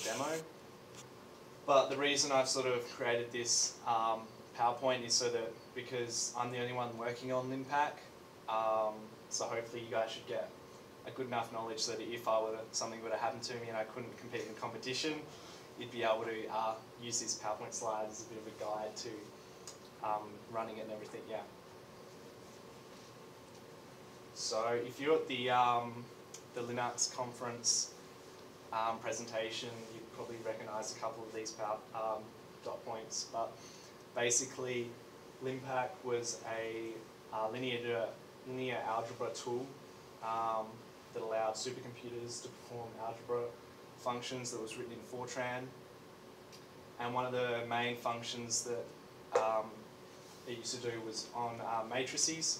demo. But the reason I've sort of created this PowerPoint is so that, because I'm the only one working on Linpack, so hopefully you guys should get a good enough knowledge so that if something were to happen to me and I couldn't compete in competition, you'd be able to use this PowerPoint slide as a bit of a guide to running it and everything, yeah. So if you're at the Linux conference presentation, you probably recognise a couple of these dot points, but basically Linpack was a linear algebra tool that allowed supercomputers to perform algebra functions that was written in Fortran. And one of the main functions that it used to do was on matrices.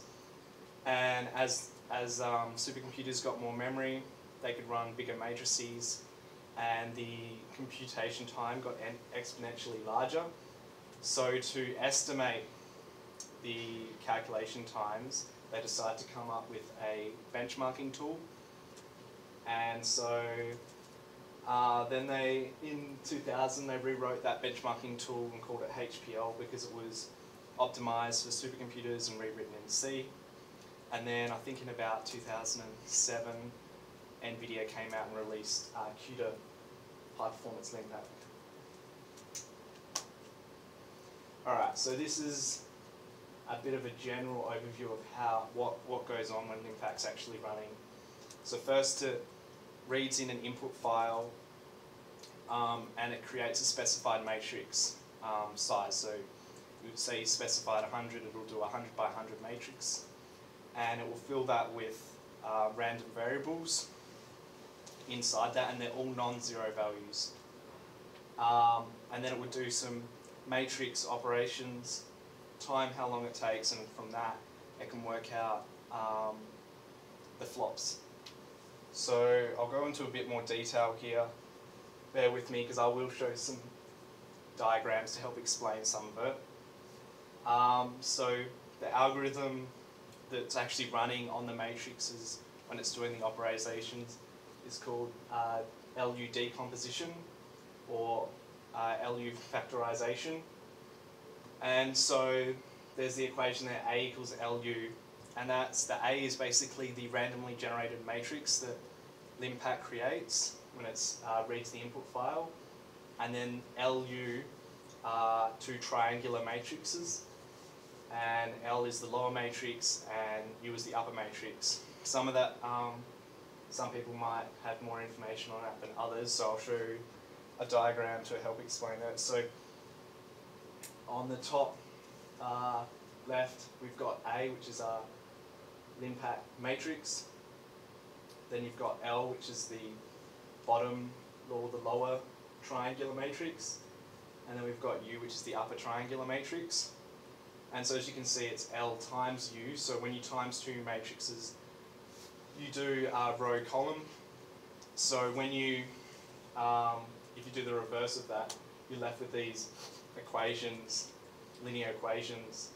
And as supercomputers got more memory, they could run bigger matrices, and the computation time got exponentially larger. So to estimate the calculation times, they decided to come up with a benchmarking tool. And so then in 2000, they rewrote that benchmarking tool and called it HPL because it was optimized for supercomputers and rewritten in C. And then I think in about 2007, NVIDIA came out and released CUDA high performance Linpack. Alright, so this is a bit of a general overview of what goes on when Linpack's actually running. So first it reads in an input file and it creates a specified matrix size. So you would say you specified 100, it'll do a 100 by 100 matrix, and it will fill that with random variables inside that, and they're all non-zero values. And then it would do some matrix operations, time how long it takes, and from that it can work out the flops. So I'll go into a bit more detail here. Bear with me because I will show some diagrams to help explain some of it. So the algorithm that's actually running on the matrices when it's doing the operations is called LU decomposition or LU factorization. And so there's the equation there, A equals LU, and the A is basically the randomly generated matrix that Linpack creates when it reads the input file, and then LU are two triangular matrices, and L is the lower matrix and U is the upper matrix. Some of that, some people might have more information on that than others, so I'll show you a diagram to help explain that. So on the top left, we've got A, which is our Linpack matrix. Then you've got L, which is the bottom or the lower triangular matrix. And then we've got U, which is the upper triangular matrix. And so as you can see, it's L times U. So when you times two matrices, you do row column. So when you, if you do the reverse of that, you're left with these equations, linear equations,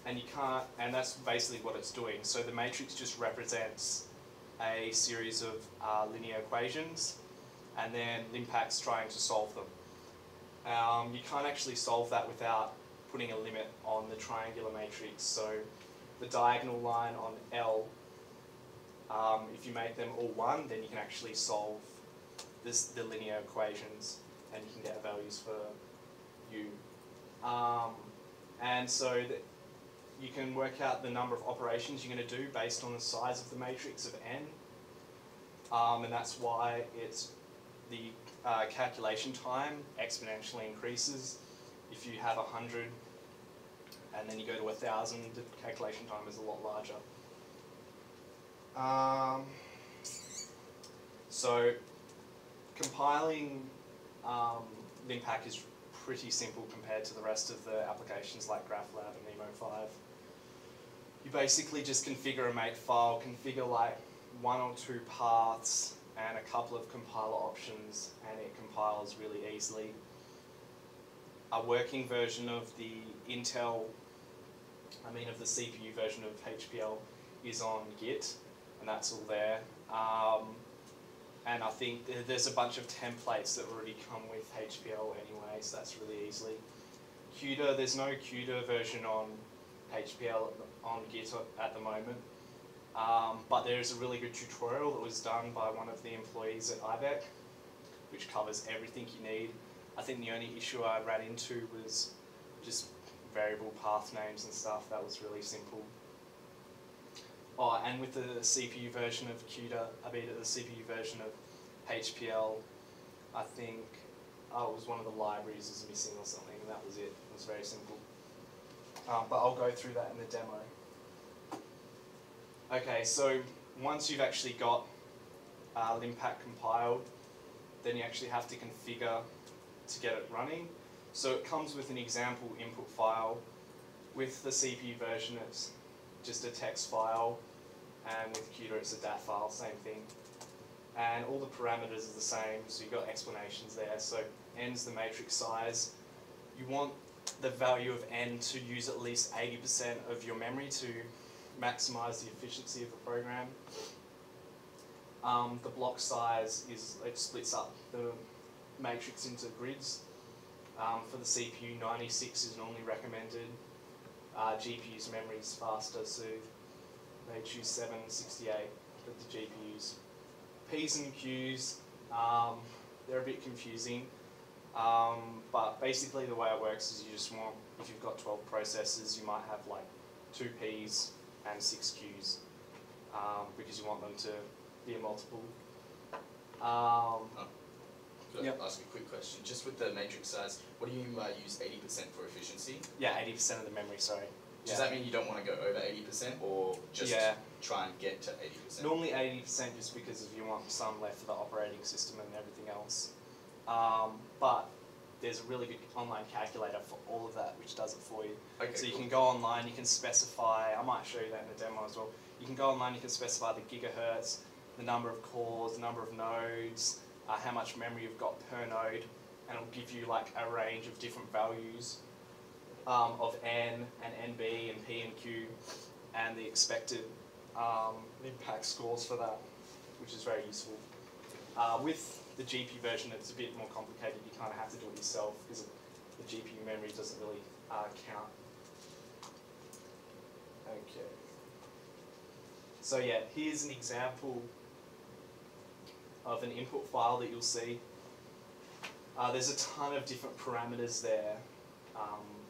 and you can't, and that's basically what it's doing. So the matrix just represents a series of linear equations, and then Linpack's trying to solve them. You can't actually solve that without putting a limit on the triangular matrix. So the diagonal line on L, if you make them all 1, then you can actually solve the linear equations, and you can get values for U. And so you can work out the number of operations you're going to do based on the size of the matrix of n, and that's why it's the calculation time exponentially increases. If you have 100 and then you go to 1,000, the calculation time is a lot larger. So compiling Linpack is pretty simple compared to the rest of the applications like GraphLab and Nemo5. You basically just configure a makefile, configure like 1 or 2 paths and a couple of compiler options, and it compiles really easily. A working version of the of the CPU version of HPL is on Git, and that's all there. And I think there's a bunch of templates that already come with HPL anyway, so that's really easily. CUDA, there's no CUDA version on HPL on Git at the moment, but there is a really good tutorial that was done by one of the employees at IBEC, which covers everything you need. I think the only issue I ran into was just variable path names and stuff. That was really simple. Oh, and with the CPU version of CUDA, I mean the CPU version of HPL, I think it was one of the libraries was missing or something, and that was it. It was very simple. But I'll go through that in the demo. Okay, so once you've actually got Linpack compiled, then you actually have to configure to get it running. So it comes with an example input file. With the CPU version, it's just a text file, and with CUDA, it's a DAT file, same thing. And all the parameters are the same, so you've got explanations there. So n's the matrix size. You want the value of n to use at least 80% of your memory to maximize the efficiency of the program. The block size is, it splits up the matrix into grids. For the CPU, 96 is normally recommended. GPU's memory is faster, so they choose 768 for the GPUs. P's and Q's, they're a bit confusing, but basically the way it works is you just want, if you've got 12 processors, you might have like 2 P's and 6 Q's, because you want them to be a multiple. Could I ask a quick question? Just with the matrix size, what do you mean by use 80% for efficiency? Yeah, 80% of the memory, sorry. Does that mean you don't want to go over 80% or just try and get to 80%? Normally 80% just because if you want some left for the operating system and everything else. But there's a really good online calculator for all of that which does it for you. Okay, so you can go online, you can specify, I might show you that in the demo as well. You can go online, you can specify the gigahertz, the number of cores, the number of nodes, how much memory you've got per node, and it'll give you like a range of different values of N and NB and P and Q, and the expected impact scores for that, which is very useful. With the GPU version, it's a bit more complicated. You kind of have to do it yourself because the GPU memory doesn't really count. Okay. So yeah, here's an example of an input file that you'll see. There's a ton of different parameters there,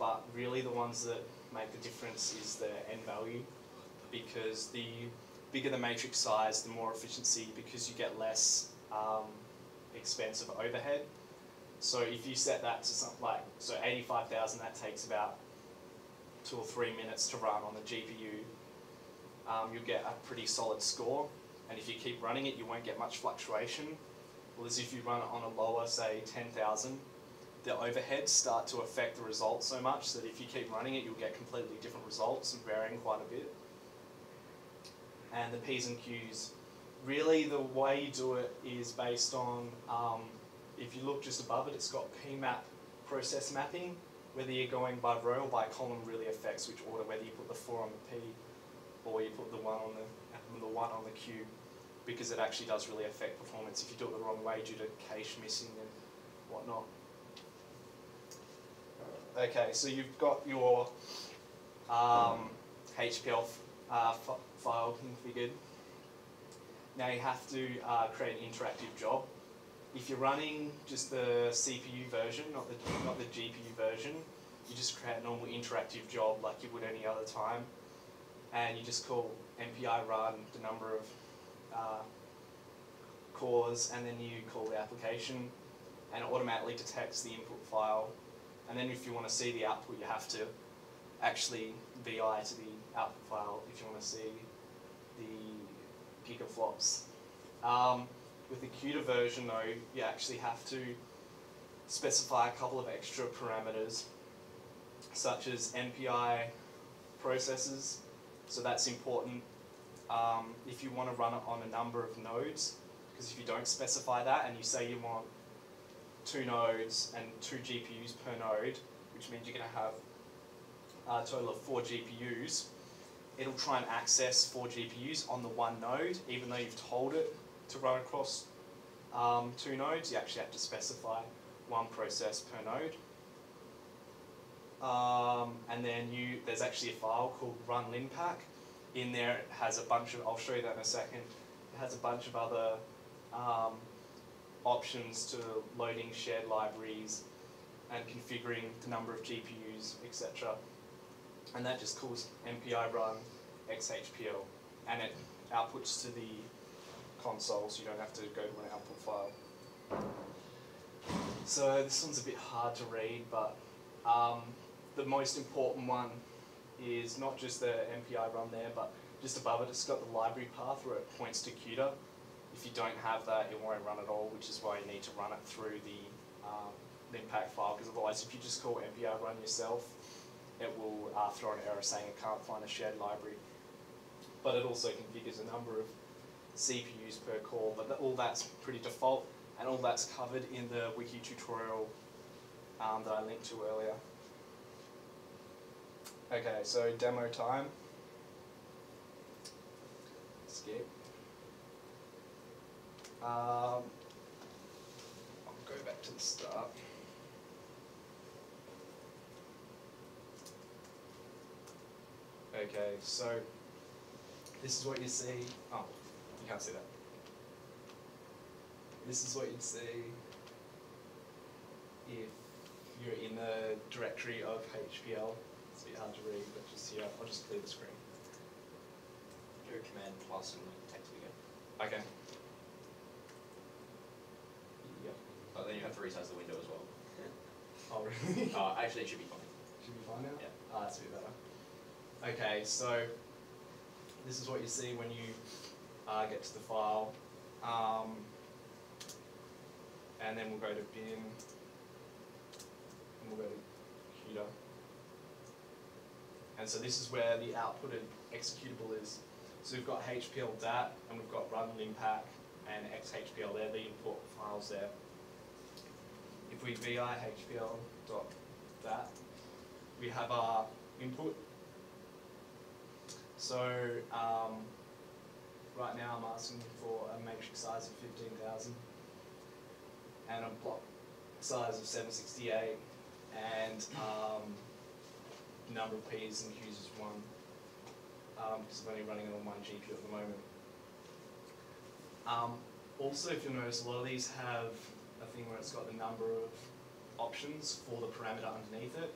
but really the ones that make the difference is the n value, because the bigger the matrix size, the more efficiency, because you get less expense of overhead. So if you set that to something like, so 85,000, that takes about 2 or 3 minutes to run on the GPU, you'll get a pretty solid score. And if you keep running it, you won't get much fluctuation. Whereas if you run it on a lower, say 10,000, the overheads start to affect the results so much that if you keep running it, you'll get completely different results and varying quite a bit. And the P's and Q's, really the way you do it is based on, if you look just above it, it's got PMAP process mapping. Whether you're going by row or by column really affects which order, whether you put the 4 on the P or you put the 1 on the Q, because it actually does really affect performance if you do it the wrong way due to cache missing and whatnot. Okay, so you've got your HPL file configured. Now you have to create an interactive job. If you're running just the CPU version, not the GPU version, you just create a normal interactive job like you would any other time, and you just call MPI run the number of cores, and then you call the application, and it automatically detects the input file. And then if you want to see the output, you have to actually VI to the output file if you want to see the gigaflops. With the CUDA version though, you actually have to specify a couple of extra parameters, such as MPI processes. So that's important if you want to run it on a number of nodes, because if you don't specify that and you say you want 2 nodes and 2 GPUs per node, which means you're going to have a total of 4 GPUs, it'll try and access 4 GPUs on the one node, even though you've told it to run across 2 nodes, you actually have to specify 1 process per node. And then there's actually a file called run Linpack. In there it has a bunch of, I'll show you that in a second, it has a bunch of other options to loading shared libraries and configuring the number of GPUs, etc. And that just calls MPI run XHPL, and it outputs to the console, so you don't have to go to an output file. So this one's a bit hard to read, but the most important one is not just the MPI run there, but just above it, it's got the library path where it points to CUDA. If you don't have that, it won't run at all, which is why you need to run it through the Linpack file, because otherwise if you just call MPI run yourself, it will throw an error saying it can't find a shared library. But it also configures a number of CPUs per core, but all that's pretty default, and all that's covered in the wiki tutorial that I linked to earlier. Okay, so demo time. Skip. I'll go back to the start. Okay, so this is what you see. Oh, you can't see that. This is what you'd see if you're in the directory of HPL. It's a bit hard to read, but just here, I'll just clear the screen. Do a command plus and text again. Okay. Yep. Oh, then you have to resize the window as well. Oh, really? Actually, it should be fine. Should be fine now? Yeah. Ah, that's a bit better. Okay, so this is what you see when you get to the file. And then we'll go to bin, and we'll go to CUDA. And so this is where the outputted executable is. So we've got HPL dat, and we've got run Linpack and XHPL, they're the import files there. If we vi hpl.dat, we have our input. So right now I'm asking for a matrix size of 15,000 and a block size of 768, and number of P's and Q's is 1, because I'm only running it on 1 GPU at the moment. Also, if you'll notice, a lot of these have a thing where it's got the number of options for the parameter underneath it.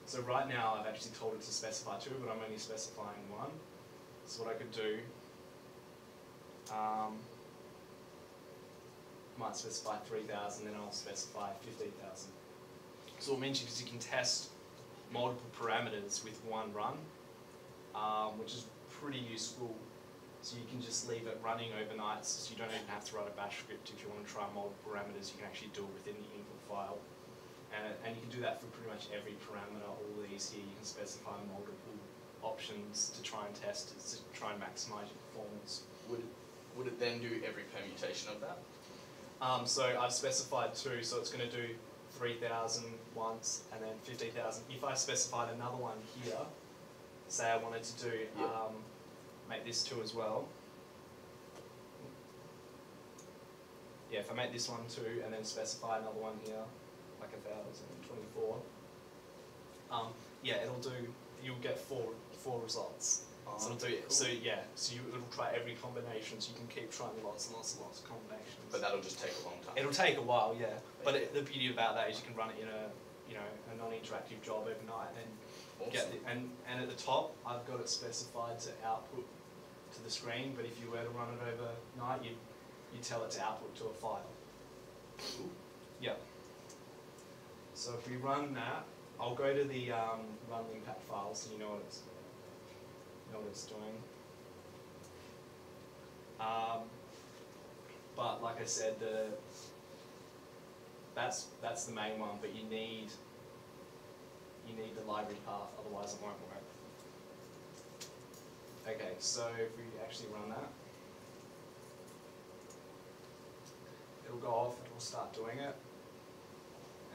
So right now I've actually told it to specify 2, but I'm only specifying 1. So what I could do, might specify 3,000, then I'll specify 15,000. So it means because you can test multiple parameters with 1 run, which is pretty useful. So you can just leave it running overnight, so you don't even have to write a bash script if you want to try multiple parameters. You can actually do it within the input file. And you can do that for pretty much every parameter. All these here, you can specify multiple options to try and test it, to try and maximize your performance. Would it then do every permutation of that? So I've specified 2, so it's going to do 3,000 once and then 15,000. If I specified another one here, say I wanted to do, make this 2 as well. Yeah, if I make this one 2 and then specify another one here, like 1,024. Yeah, it'll do. You'll get four results. So it'll do it. Cool. So yeah, it'll try every combination. So you can keep trying lots and lots and lots of combinations. But that'll just take a long time. It'll take a while, yeah. But the beauty about that is you can run it in a a non-interactive job overnight and Awesome. and at the top I've got it specified to output to the screen. But if you were to run it overnight, you tell it to output to a file. Cool. Yeah. So if we run that, I'll go to the run Linpack file so you know what it's doing. But like I said, that's the main one. But you need the library path, otherwise it won't work. Okay, so if we actually run that, it'll go off and we'll start doing it.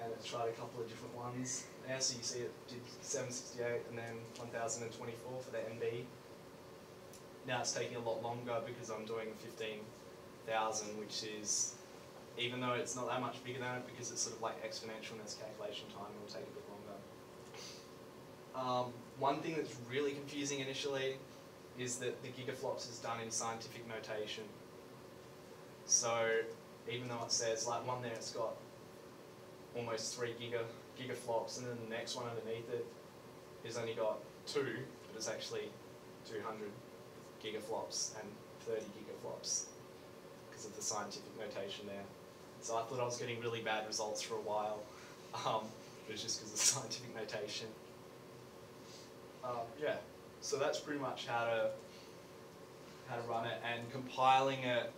And it's tried a couple of different ones. Now, so you see it did 768 and then 1024 for the NB. Now it's taking a lot longer because I'm doing 15,000, which is even though it's not that much bigger than it, because it's sort of like exponential in its calculation time, it will take a bit longer. One thing that's really confusing initially is that the gigaflops is done in scientific notation. So even though it says, like one there, it's got almost 3 gigaflops, and then the next one underneath it is only got 2, but it's actually 200 gigaflops and 30 gigaflops because of the scientific notation there. So I thought I was getting really bad results for a while. It was just because of the scientific notation. Yeah, so that's pretty much how to run it, and compiling it,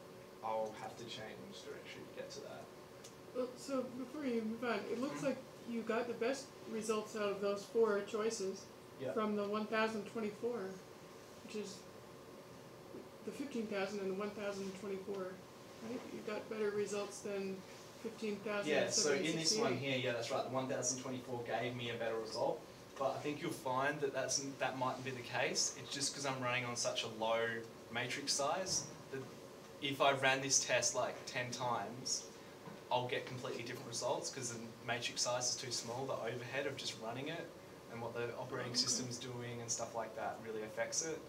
I'll have to change direction to get to that. Well, so before you move on, it looks like you got the best results out of those 4 choices from the 1024, which is the 15,000 and the 1024. Right? You got better results than 15,000. Yeah, so in this one here, yeah, that's right, the 1024 gave me a better result. But I think you'll find that that mightn't be the case. It's just because I'm running on such a low matrix size that if I ran this test like 10 times, I'll get completely different results because the matrix size is too small. The overhead of just running it and what the operating system's doing and stuff like that really affects it,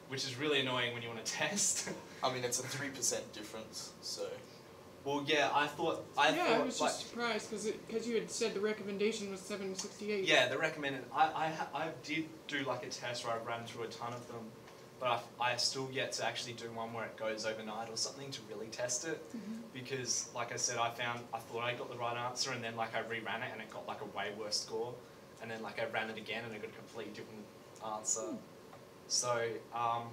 which is really annoying when you want to test. I mean, it's a 3% difference, so... Well, yeah, I thought I was just surprised because you had said the recommendation was 768. Yeah, the recommended. I did do like a test where I ran through a ton of them, but I still yet to actually do one where it goes overnight or something to really test it, because like I said, I thought I got the right answer, and then like I reran it and it got like a way worse score, and then like I ran it again and I got a completely different answer. So I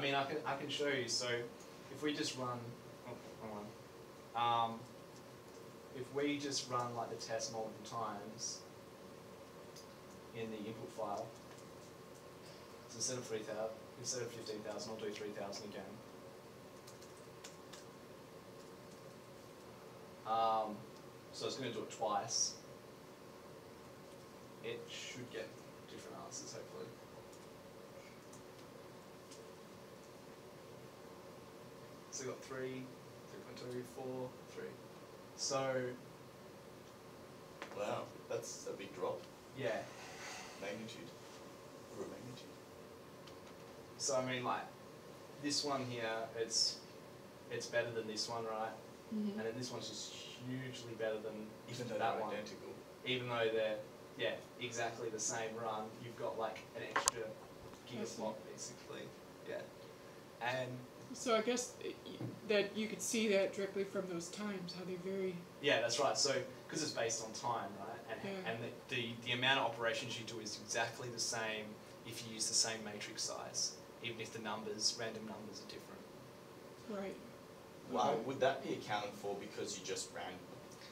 mean, I can show you. So if we just run. If we just run like the test multiple times in the input file, so instead of 15,000, I'll do 3,000 again. So it's going to do it twice. It should get different answers, hopefully. So we've got 3, 3.2, 4, 3. So... Wow, that's a big drop. Yeah. Magnitude. Or a magnitude. So I mean, like, this one here, it's better than this one, right? And then this one's just hugely better than even though that they're one. identical. Even though they're, yeah, exactly the same run, you've got like an extra gigaflop basically. Yeah. And so I guess that you could see that directly from those times, how they vary. yeah, that's right. So because it's based on time, right? And the amount of operations you do is exactly the same if you use the same matrix size, even if the random numbers are different. Right. Wow, would that be accounted for because you just ran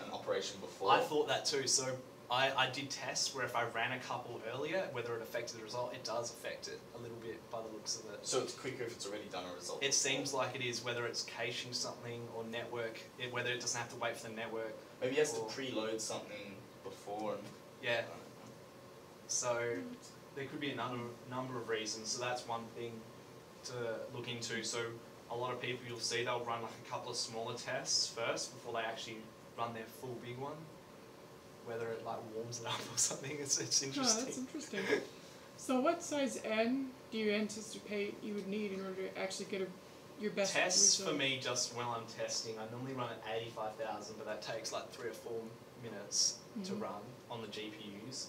an operation before? I thought that too. So I did tests where if I ran a couple earlier, whether it affected the result, it does affect it a little bit by the looks of it. So it's quicker if it's already done a result? It seems like it is, whether it's caching something or network, whether it doesn't have to wait for the network. Maybe he has to preload something before and... Yeah. So there could be a number of reasons. So that's one thing to look into. So a lot of people, you'll see, they'll run like a couple of smaller tests first before they actually run their full big one. Whether it like warms it up or something, it's interesting. Oh, that's interesting. So what size N do you anticipate you would need in order to actually get your best tests result? For me, just when I'm testing, I normally run at 85,000, but that takes like 3 or 4 minutes to run on the GPUs.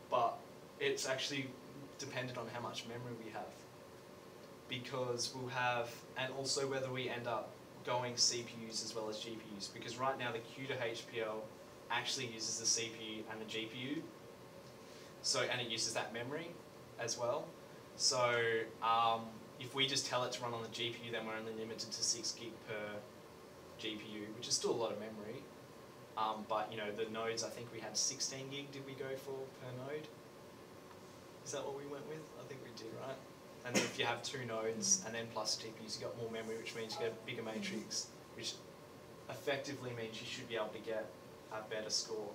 But it's actually dependent on how much memory we have, because we'll have, and also whether we end up going CPUs as well as GPUs, because right now the Q to HPL actually uses the CPU and the GPU, so, and it uses that memory as well. So if we just tell it to run on the GPU, then we're only limited to 6 gig per GPU, which is still a lot of memory. But you know, the nodes, I think we had 16 gig did we go for per node? Is that what we went with? I think we did, right? And then if you have 2 nodes and then plus GPUs, you got more memory, which means you get a bigger matrix, which effectively means you should be able to get a better score.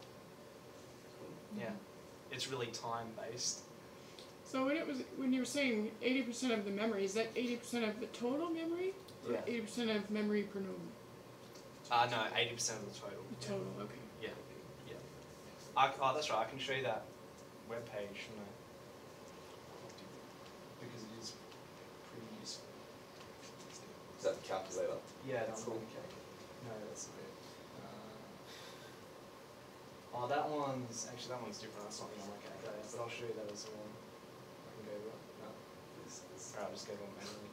Yeah, it's really time based. So when you were saying 80% of the memory, is that 80% of the total memory? Yeah. 80% of memory per node. No, 80% of the total. The total, okay. Yeah. Oh, that's right. I can show you that web page, shouldn't I? Because it is pretty useful. Is that the calculator? Yeah, that's Cool. okay. No, that's a bit. Oh, that one's different. That's not the on my calculator, but I'll show you that as well. I can go with it. No. Alright, I'll just go one manually.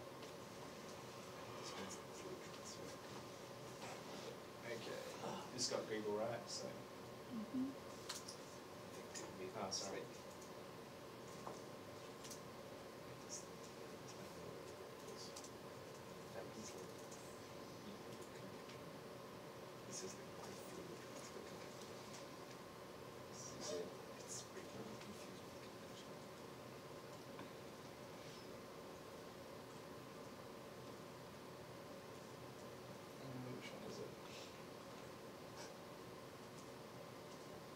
Okay. This got Google right, so. Oh, sorry. Which one is it?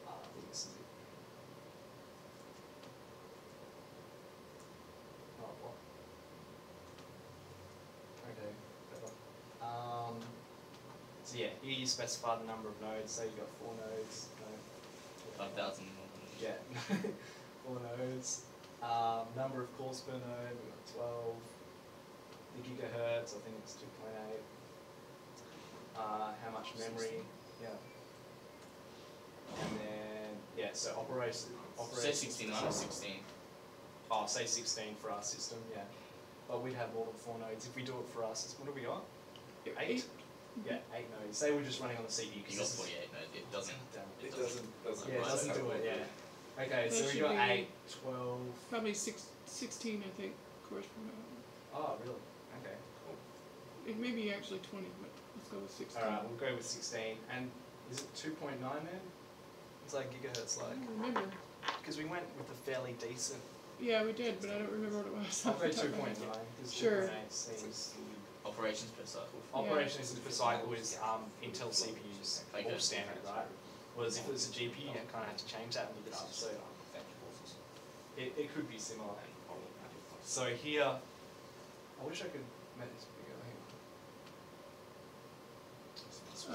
I think this is it. Oh, what? Okay, better. So yeah, here you specify the number of nodes. Say you've got 4 nodes. No. 5,000. Yeah, 4 nodes. Number of cores per node, we've got 12. The gigahertz, I think it's 2.8. How much memory? Yeah. And then, yeah, so operation. Say 16 minus 16. Oh, say 16 for our system, yeah. But we'd have more than 4 nodes. If we do it for us, what do we got? 8? Yeah, 8 nodes. Say we're just running on the CPU. You got 48 nodes. It doesn't. Damn. It doesn't. Yeah, it doesn't do it, yeah. Okay, That so we should got be 8, 12. Probably 16, I think, cores per node. Oh, really? Okay. It may be actually 20, but let's go with 16. Alright, we'll go with 16. And is it 2.9 then? It's like gigahertz I like. don't remember. Because we went with a fairly decent. Yeah, we did, but I don't remember what it was. I'll go 2.9 because Sure. 2.8 seems. Operations per cycle. Operations per cycle is Intel CPUs, Okay. all standard, right? Whereas if it was a GPU, you kind of have to change that and look it up. So it could be similar. So here, I wish I could make this bigger. Hang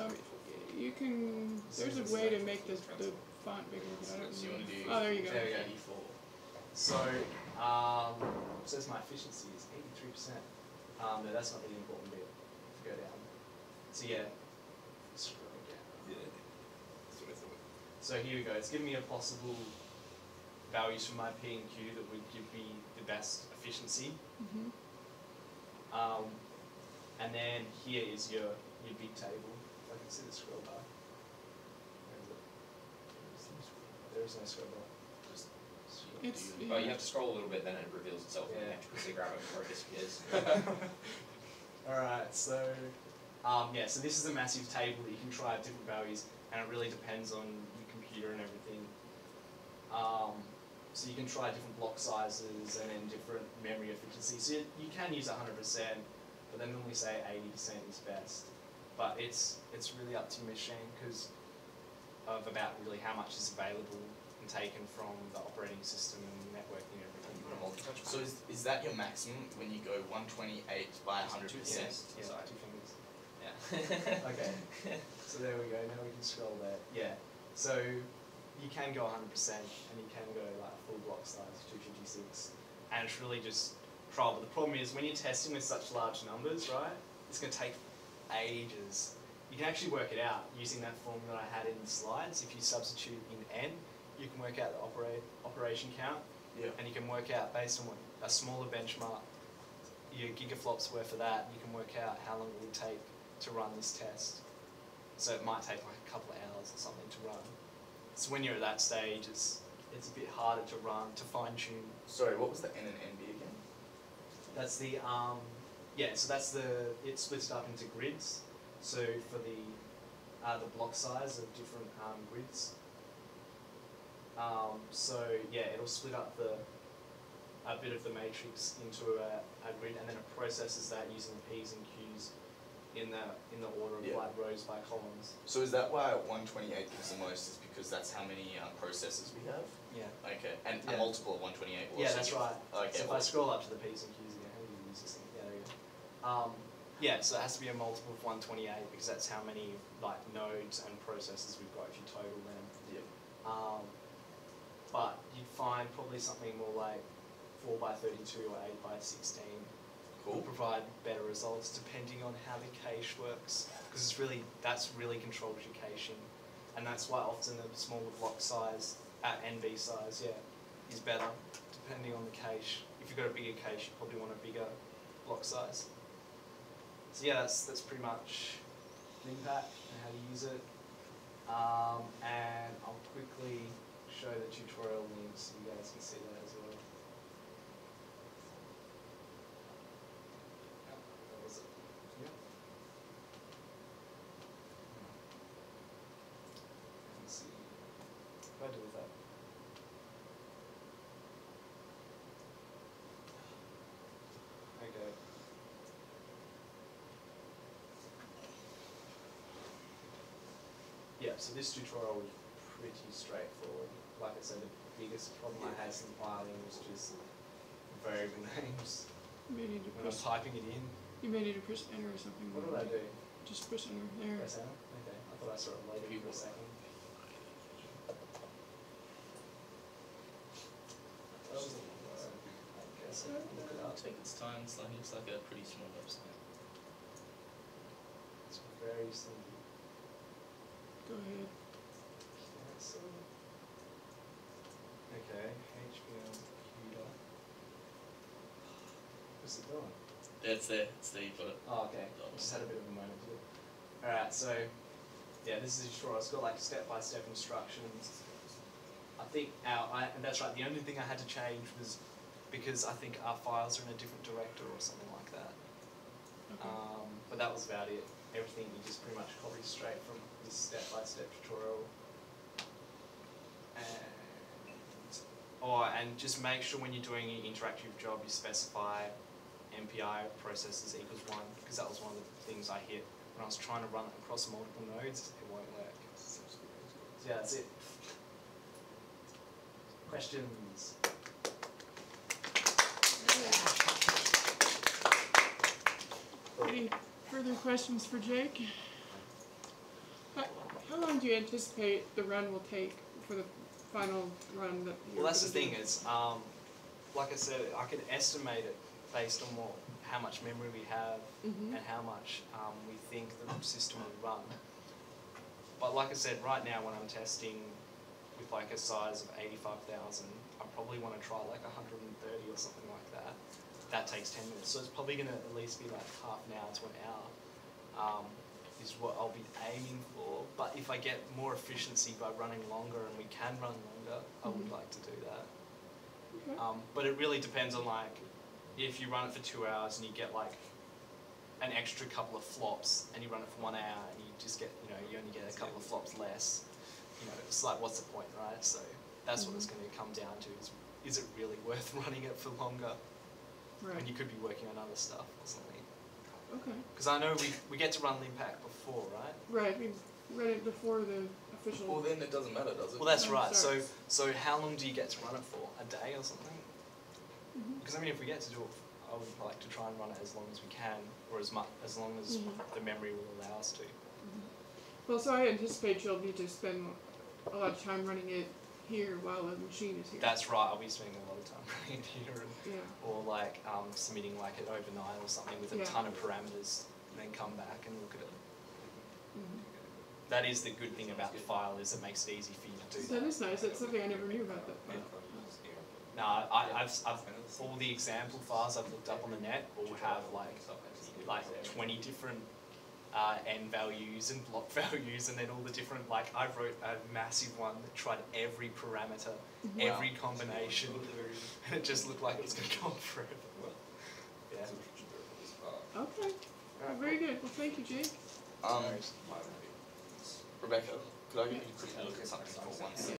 on. You can. There's a way to make the font bigger, but I don't So you want to do Oh, there you go. There we go. 84. So it says my efficiency is 83%. No, that's not the important bit. Go down. So yeah, scroll down. Yeah. That's what I thought. So here we go. It's giving me a possible values from my P and Q that would give me the best efficiency. Mm-hmm. And then here is your big table. If I can see the scroll bar. Where is it? There is no scroll bar. Just It's, Well, you have to scroll a little bit, then it reveals itself, and you Yeah. have to quickly grab it before it disappears. Alright, so yeah, so this is a massive table that you can try at different values, and it really depends on your computer and everything. So you can try different block sizes and then different memory efficiency. So you can use 100%, but they normally say 80% is best. But it's really up to your machine because of about really how much is available and taken from the operating system and networking and everything. So is that your maximum when you go 128 by 100%? Yeah, Sorry. 2 fingers. Yeah. Okay, so there we go, now we can scroll there. Yeah, so you can go 100% and you can go like full block size, 256, and it's really just trial. But the problem is when you're testing with such large numbers, right, it's going to take ages. You can actually work it out using that formula I had in the slides. If you substitute in N, you can work out the operation count, Yeah. and you can work out based on what a smaller benchmark your gigaflops were for that, you can work out how long it would take to run this test. So it might take like a couple of hours or something to run. So when you're at that stage, it's a bit harder to run, to fine tune. Sorry, what was the N and NB again? That's the so that's it splits it up into grids. So for the block size of different grids. So yeah, it'll split up a bit of the matrix into a grid, and then it processes that using the P's and Q's in the order of like rows by columns. So is that why 128 gives the most? Is because that's how many processors we have? Yeah. Okay, and Yeah. a multiple of 128 will Yeah, also that's give- right. Okay, So if I scroll up to the P's and Q's again, how do you use this thing? Yeah, there you go. Yeah, so it has to be a multiple of 128 because that's how many like nodes and processors we've got if you total them. Yeah. But you'd find probably something more like 4 by 32 or 8 by 16 will provide better results depending on how the cache works, because that's really controls your caching, and that's why often a smaller block size NB size is better depending on the cache. If you've got a bigger cache, you probably want a bigger block size. So yeah, that's pretty much Linpack and how to use it. And I'll quickly show the tutorial links so you guys can see that as well. That was it. Yep. Let's see. What do I do with that? Okay. Yeah, so this tutorial was pretty straightforward. Like I said, the biggest problem I had in compiling was just variable names. You may need to When I'm typing it in. You may need to press enter or something. What did I do? Just press enter there. Press enter? Okay, I thought I saw it later for a second. That was a long word. I guess I can look it up. Take its time. It's like a pretty small website. It's very simple. Go ahead. Cancel. Okay, HBM computer. What's it doing? It's there. It's there. You got it. Oh, okay. Just had a bit of a moment to do. Alright, so yeah, this is a tutorial. It's got like step-by-step instructions. I think and that's right, the only thing I had to change was because I think our files are in a different directory or something like that. Okay. But that was about it. Everything you just pretty much copy straight from this step-by-step tutorial. And just make sure when you're doing your interactive job you specify MPI processors equals 1, because that was one of the things I hit when I was trying to run it across multiple nodes. It won't work. So yeah, that's it. Questions? Any further questions for Jake? How long do you anticipate the run will take for the final run that you're Well, that's the gonna thing do? is, like I said, I could estimate it based on how much memory we have and how much we think the system will run. But like I said, right now when I'm testing with like a size of 85,000, I probably want to try like 130 or something like that. That takes 10 minutes, so it's probably going to at least be like half an hour to an hour. Is what I'll be aiming for. But if I get more efficiency by running longer and we can run longer, I would like to do that. Okay. But it really depends on like, if you run it for 2 hours and you get like an extra couple of flops and you run it for 1 hour and you just get, you only get a couple of flops less, it's like, what's the point, right? So that's what it's going to come down to is it really worth running it for longer? Right. And you could be working on other stuff or something. Okay. Because I know we get to run Linpack before, right? Right. We read it before the official. Well, then it doesn't matter, does it? Well, that's No, right. sorry. So how long do you get to run it for? A day or something? Because I mean, if we get to do it, I would like to try and run it as long as we can, or as long as the memory will allow us to. Well, so I anticipate you'll need to spend a lot of time running it here while the machine is here. That's right. I'll be spending a lot of time running it here, or like submitting like it overnight or something with a ton of parameters, and then come back and look at it. That is the good thing about the file, is it makes it easy for you to do that. That is nice. That's something I never knew about that. No, I've all the example files I've looked up on the net all have like 20 different n values and block values, and then all the different, like I wrote a massive one that tried every parameter, every combination, and it just looked like it was going to go on forever. Yeah. Okay. Very good. Well, thank you, Jake. Rebecca, could I get you to quickly look at something for 1 second?